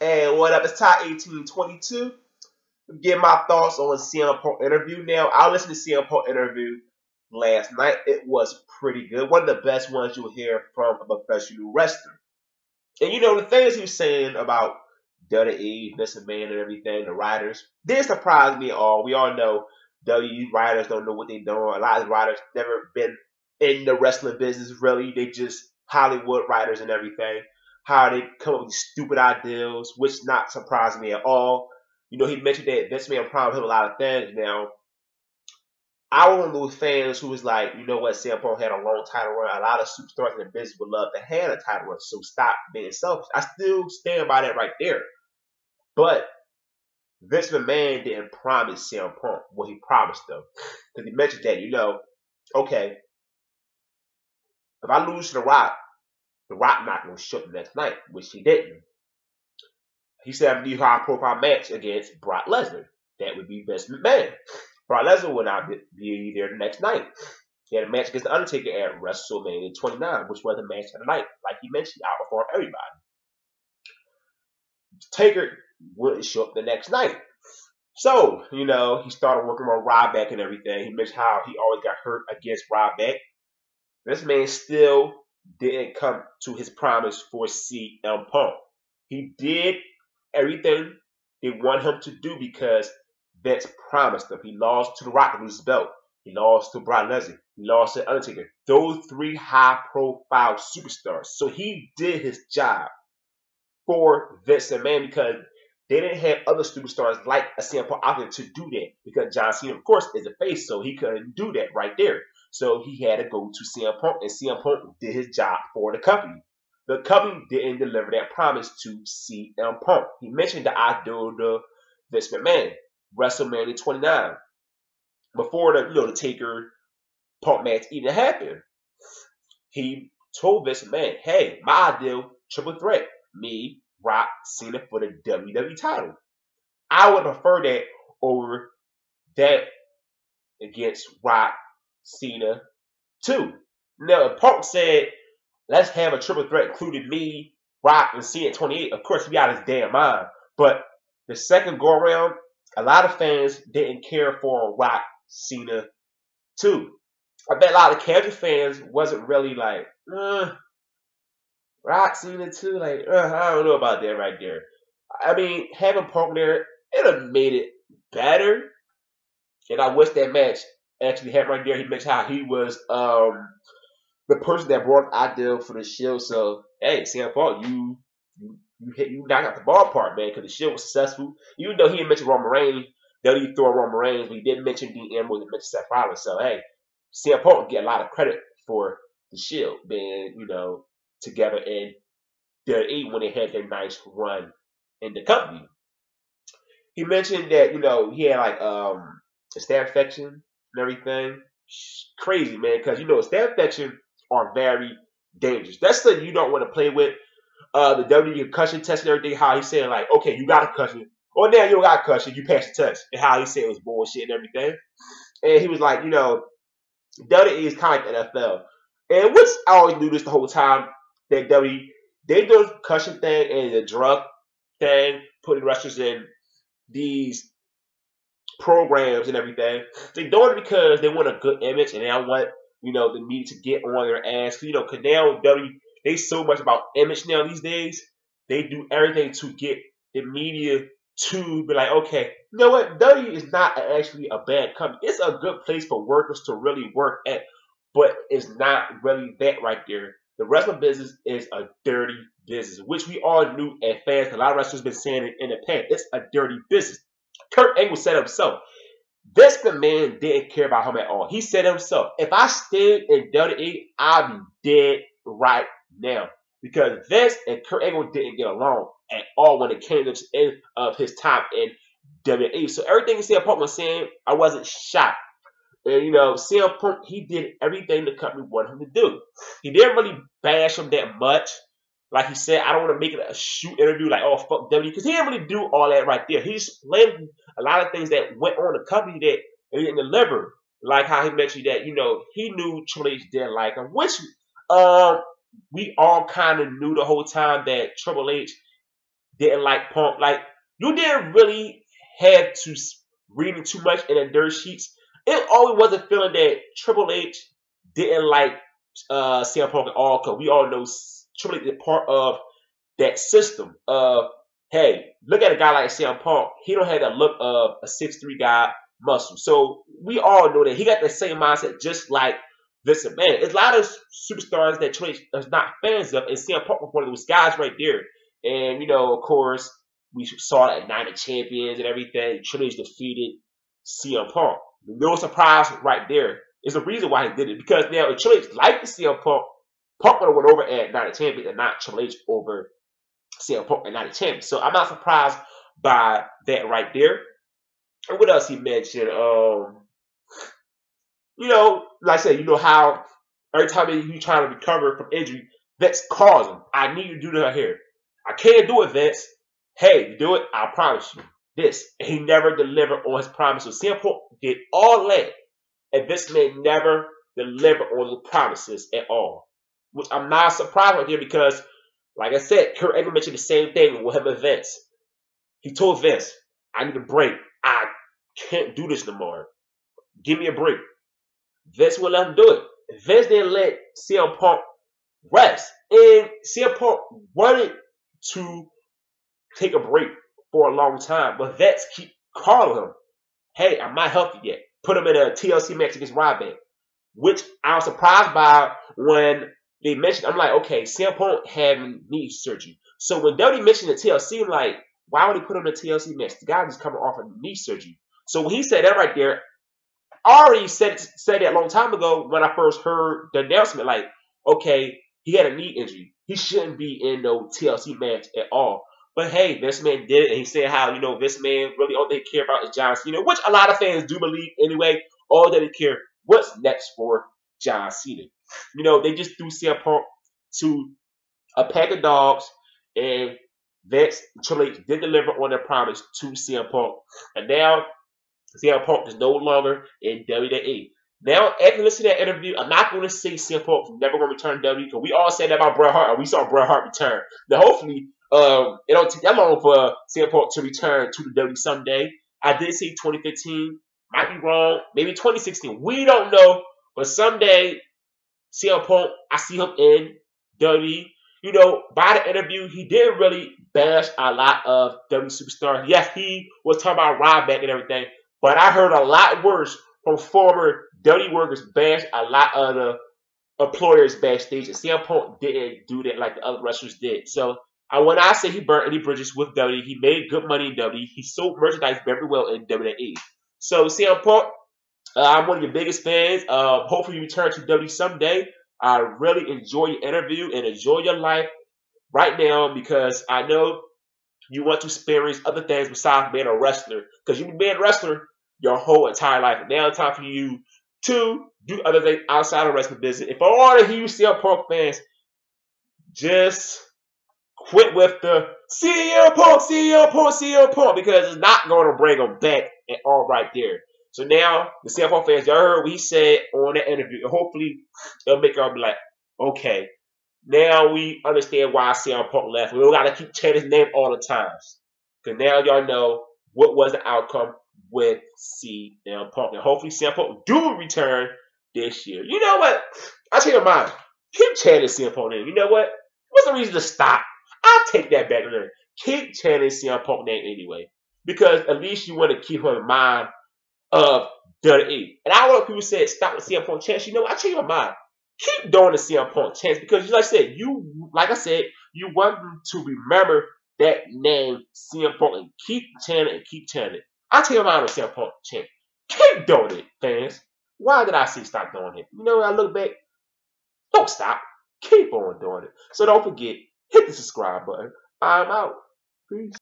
And what up? It's Top 1822. Give my thoughts on CM Punk interview. Now, I listened to CM Punk interview last night. It was pretty good. One of the best ones you'll hear from a professional wrestler. And the things he was saying about WWE, Vince McMahon, and everything, the writers, didn't surprise me at all. We all know WWE writers don't know what they're doing. A lot of writers never been in the wrestling business really. They just Hollywood writers and everything. How they come up with these stupid ideas, which not surprising me at all. He mentioned that Vince McMahon promised him a lot of things. Now, I was one of those fans who was like, you know what, CM Punk had a long title run. A lot of superstars in the business would love to have a title run, so stop being selfish. I still stand by that right there. But Vince McMahon didn't promise CM Punk what he promised them. Because he mentioned that, okay, if I lose to The Rock not going to show up the next night, which he didn't. He said, I'm going to do a high profile match against Brock Lesnar. That would be Vince McMahon. Brock Lesnar would not be there the next night. He had a match against The Undertaker at WrestleMania 29, which was the match of the night. Like he mentioned, outperformed everybody. Taker wouldn't show up the next night. So, he started working on Ryback and everything. He mentioned how he always got hurt against Ryback. This man still didn't come to his promise for CM Punk. He did everything they want him to do because Vince promised him. He lost to The Rock to lose his belt. He lost to Brock Lesnar. He lost to Undertaker. Those three high-profile superstars. So he did his job for Vince McMahon because they didn't have other superstars like a CM Punk out there to do that. Because John Cena, of course, is a face, so he couldn't do that right there. So he had to go to CM Punk, and CM Punk did his job for the company. The company didn't deliver that promise to CM Punk. He mentioned the idea of Vince McMahon, WrestleMania 29, before the Taker Punk match even happened. He told Vince McMahon, hey, my ideal triple threat, me, Rock, Cena for the WWE title. I would prefer that over that against Rock, Cena, too. Now, Punk said, let's have a triple threat including me, Rock, and Cena at 28. Of course, he out his damn mind. But the second go around, a lot of fans didn't care for Rock, Cena, too. I bet a lot of casual fans wasn't really like, Rock, Cena, too. Like, I don't know about that right there. I mean, having Punk there, it have made it better. And I wish that match actually happened right there. He mentioned how he was the person that brought the idea for the show. So, hey, CM Punk, you knocked out the ballpark, man, because the show was successful. Even though he didn't mention Roman Reigns, he threw Roman Reigns, but he didn't mention Dean Ambrose and mention Seth Rollins. So, hey, CM Punk get a lot of credit for the Shield being, together in their eight when they had their nice run in the company. He mentioned that, he had like a staph infection and everything. Crazy, man, because staph infection are very dangerous. That's something you don't want to play with. The WWE concussion test and everything, how he's saying like, okay, you got a concussion. Or now you don't got a concussion, you passed the test. And how he said it was bullshit and everything. And he was like, WWE is kind of like the NFL. And which I always knew this the whole time, that WWE, they do the concussion thing and the drug thing, putting wrestlers in these programs and everything. They do it because they want a good image and they don't want, the media to get on their ass. Because now WWE, they so much about image now these days. They do everything to get the media to be like, okay, you know what? W is not actually a bad company. It's a good place for workers to really work at, but it's not really that right there. The wrestling business is a dirty business, which we all knew as fans. A lot of wrestlers been saying it in the past. It's a dirty business. Kurt Angle said himself. Vince McMahon didn't care about him at all. He said himself, if I stayed in WWE, I'd be dead right now. Because Vince and Kurt Angle didn't get along at all when it came to the end of his time in WWE. So everything CM Punk was saying, I wasn't shocked. And, CM Punk, he did everything the company wanted him to do. He didn't really bash him that much. Like he said, I don't want to make it a shoot interview like, oh, fuck W, because he didn't really do all that right there. He explained a lot of things that went on in the company that he didn't deliver. Like how he mentioned that, he knew Triple H didn't like him, which we all kind of knew the whole time that Triple H didn't like Punk. Like, you didn't really have to read it too much in the dirt sheets. It always was a feeling that Triple H didn't like CM Punk at all, because we all know Triple H is part of that system of, hey, look at a guy like CM Punk. He don't have the look of a 6'3" guy muscle. So we all know that he got the same mindset just like Vince McMahon. There's a lot of superstars that Triple H is not fans of, and CM Punk was one of those guys right there. And, of course, we saw that at Night of Champions and everything. Triple H defeated CM Punk. No surprise right there. There's a reason why he did it. Because now, if Triple H liked the CM Punk, Punk would have went over at Night of Champions and not Triple H over CM Punk and Night of Champions. So I'm not surprised by that right there. And what else he mentioned? Like I said, how every time you trying to recover from injury, Vince calls him. I need you to do that here. I can't do it, Vince. Hey, you do it, I promise you this. And he never delivered on his promise. So CM Punk did all that, and Vince may never deliver on the promises at all. Which I'm not surprised right there, because, like I said, Kurt Angle mentioned the same thing with him and Vince. He told Vince, I need a break. I can't do this no more. Give me a break. Vince wouldn't let him do it. Vince didn't let CM Punk rest. And CM Punk wanted to take a break for a long time, but Vince keep calling him, hey, I'm not healthy yet. Put him in a TLC match against Ryback, which I was surprised by when they mentioned. I'm like, okay, CM Punk having knee surgery. So when WWE mentioned the TLC, I'm like, why would he put him in a TLC match? The guy is coming off of knee surgery. So when he said that right there, I already said that a long time ago when I first heard the announcement. Like, okay, he had a knee injury. He shouldn't be in no TLC match at all. But hey, Vince McMahon did it, and he said how, Vince McMahon really all they care about is John Cena, which a lot of fans do believe anyway. All that they care, what's next for John Cena. They just threw CM Punk to a pack of dogs, and Vince Triple H did deliver on their promise to CM Punk. And now CM Punk is no longer in WWE. Now, after listening to that interview, I'm not going to say CM Punk is never going to return to WWE, because we all said that about Bret Hart, and we saw Bret Hart return. Now, hopefully, it don't take that long for CM Punk to return to the WWE someday. I did say 2015. Might be wrong. Maybe 2016. We don't know. But someday, CM Punk, I see him in WWE. By the interview, he did really bash a lot of WWE superstars. Yes, he was talking about Ryback and everything. But I heard a lot worse from former WWE workers bash a lot of the employers backstage. And CM Punk didn't do that like the other wrestlers did. So when I say he burnt any bridges with WWE, he made good money in WWE. He sold merchandise very well in WWE. So CM Punk, I'm one of your biggest fans. Hopefully you return to WWE someday. I really enjoy your interview and enjoy your life right now, because I know you want to experience other things besides being a wrestler. Because you've been a wrestler your whole entire life. And now it's time for you to do other things outside of wrestling business. If I want to hear you CM Punk fans, just quit with the CM Punk, CM Punk, CM Punk, because it's not going to bring them back at all right there. So now, the CM Punk fans, y'all heard what he said on that interview. And hopefully, it'll make y'all be like, okay, now we understand why CM Punk left. We don't got to keep chanting his name all the times. Because now y'all know what was the outcome with CM Punk. And hopefully CM Punk do return this year. You know what? I change my mind. Keep chanting CM Punk name. You know what? What's the reason to stop? I'll take that back later. Keep chanting CM Punk name anyway. Because at least you want to keep him in mind of WWE. And I know people said stop with CM Punk chants. You know what? I change my mind. Keep doing the CM Punk chants, because like I said, you want them to remember that name, CM Punk, and keep chanting and keep chanting. I change my mind on CM Punk chant. Keep doing it, fans. Why did I say stop doing it? When I look back, don't stop. Keep on doing it. So don't forget, hit the subscribe button. I'm out. Peace.